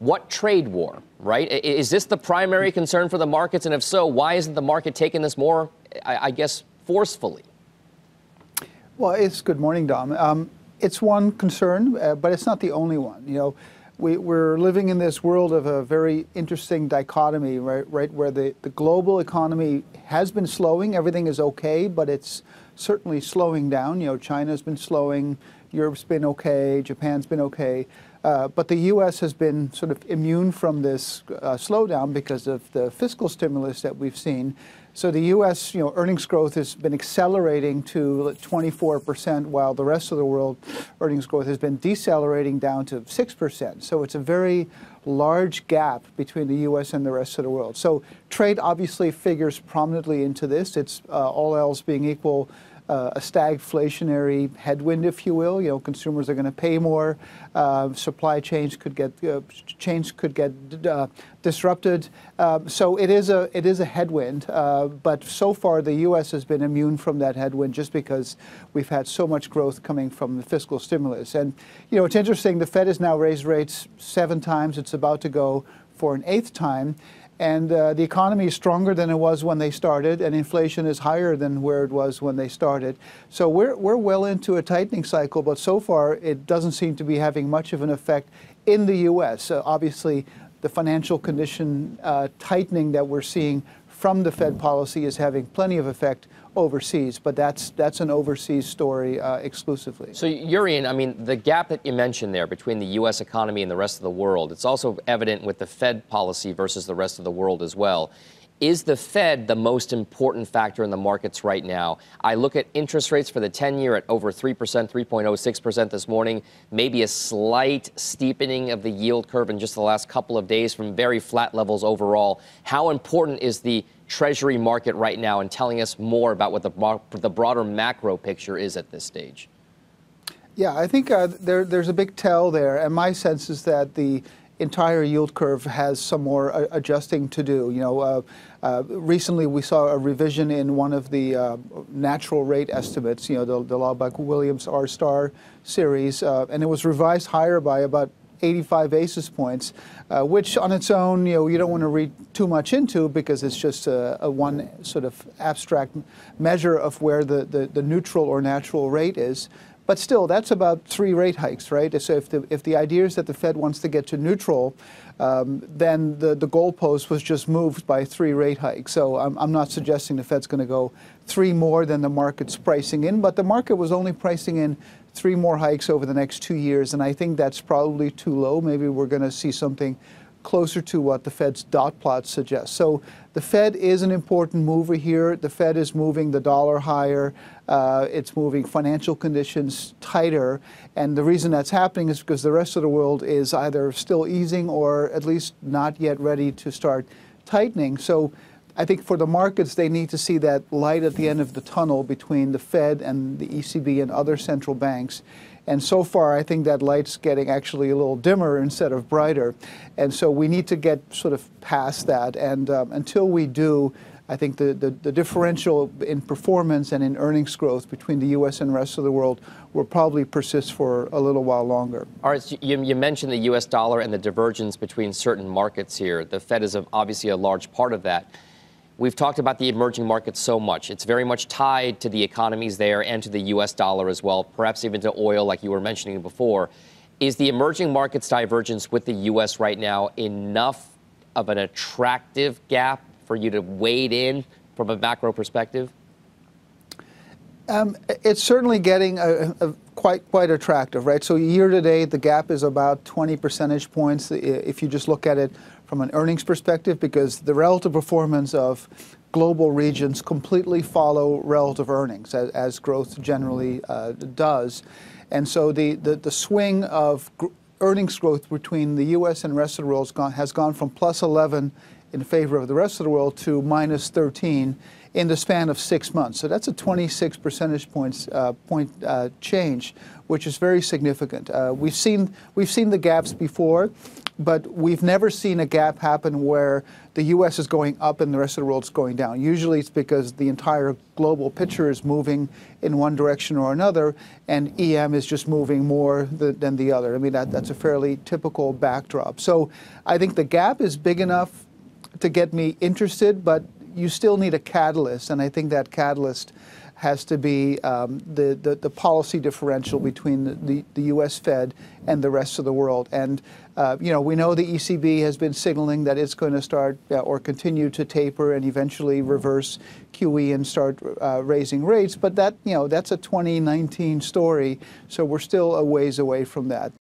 what trade war, right? Is this the primary concern for the markets? And if so, why isn't the market taking this more, I guess, forcefully? Well, good morning, Dom. It's one concern, but it's not the only one. You know, we're living in this world of a very interesting dichotomy, right, where the global economy has been slowing. Everything is okay, but it's certainly slowing down. You know, China's been slowing, Europe's been okay, Japan's been okay. But the U.S. has been sort of immune from this slowdown because of the fiscal stimulus that we've seen. So the U.S. Earnings growth has been accelerating to 24%, while the rest of the world earnings growth has been decelerating down to 6%. So it's a very large gap between the U.S. and the rest of the world. So trade obviously figures prominently into this. It's all else being equal, a stagflationary headwind, if you will. You know, consumers are going to pay more. Supply chains could get disrupted. So it is a headwind. But so far, the U.S. has been immune from that headwind just because we've had so much growth coming from the fiscal stimulus. And you know, it's interesting. The Fed has now raised rates 7 times. It's about to go for an 8th time. And the economy is stronger than it was when they started, and inflation is higher than where it was when they started. So we're well into a tightening cycle, but so far it doesn't seem to be having much of an effect in the U.S. Obviously, the financial condition tightening that we're seeing from the Fed policy is having plenty of effect overseas, but that's an overseas story exclusively. So, Jurrien, I mean, the gap that you mentioned there between the U.S. economy and the rest of the world, it's also evident with the Fed policy versus the rest of the world as well. Is the Fed the most important factor in the markets right now? I look at interest rates for the 10-year at over 3%, 3.06% this morning, maybe a slight steepening of the yield curve in just the last couple of days from very flat levels overall. How important is the Treasury market right now in telling us more about what the broader macro picture is at this stage? Yeah, I think there's a big tell there, and my sense is that the entire yield curve has some more adjusting to do. You know, recently we saw a revision in one of the natural rate estimates, you know, the Lawbuck-Williams R-star series, and it was revised higher by about 85 basis points, which on its own, you know, you don't want to read too much into because it's just a one sort of abstract measure of where the neutral or natural rate is. But still, that's about 3 rate hikes, right? So if the idea is that the Fed wants to get to neutral, then the goalpost was just moved by 3 rate hikes. So I'm not suggesting the Fed's going to go 3 more than the market's pricing in, but the market was only pricing in 3 more hikes over the next 2 years, and I think that's probably too low. Maybe we're going to see something closer to what the Fed's dot plot suggests. So the Fed is an important mover here. The Fed is moving the dollar higher. It's moving financial conditions tighter. And the reason that's happening is because the rest of the world is either still easing or at least not yet ready to start tightening. So I think for the markets, they need to see that light at the end of the tunnel between the Fed and the ECB and other central banks. And so far, I think that light's getting actually a little dimmer instead of brighter. And so we need to get sort of past that. And until we do, I think the differential in performance and in earnings growth between the U.S. and the rest of the world will probably persist for a little while longer. All right, so you mentioned the U.S. dollar and the divergence between certain markets here. The Fed is obviously a large part of that. We've talked about the emerging markets so much. It's very much tied to the economies there and to the U.S. dollar as well, perhaps even to oil, like you were mentioning before. Is the emerging markets divergence with the U.S. right now enough of an attractive gap for you to wade in from a macro perspective? It's certainly getting quite attractive, right? So year to date, the gap is about 20 percentage points if you just look at it from an earnings perspective, because the relative performance of global regions completely follow relative earnings, as growth generally does. And so the swing of earnings growth between the U.S. and the rest of the world has gone from plus 11 in favor of the rest of the world to minus 13 in the span of 6 months. So that's a 26 percentage point change, which is very significant. We've seen the gaps before. But we've never seen a gap happen where the U.S. is going up and the rest of the world is going down. Usually it's because the entire global picture is moving in one direction or another, and EM is just moving more than the other. I mean, that's a fairly typical backdrop. So I think the gap is big enough to get me interested, but you still need a catalyst, and I think that catalyst has to be the policy differential between the U.S. Fed and the rest of the world. And we know the ECB has been signaling that it's going to start or continue to taper and eventually reverse QE and start raising rates. But that's a 2019 story, so we're still a ways away from that.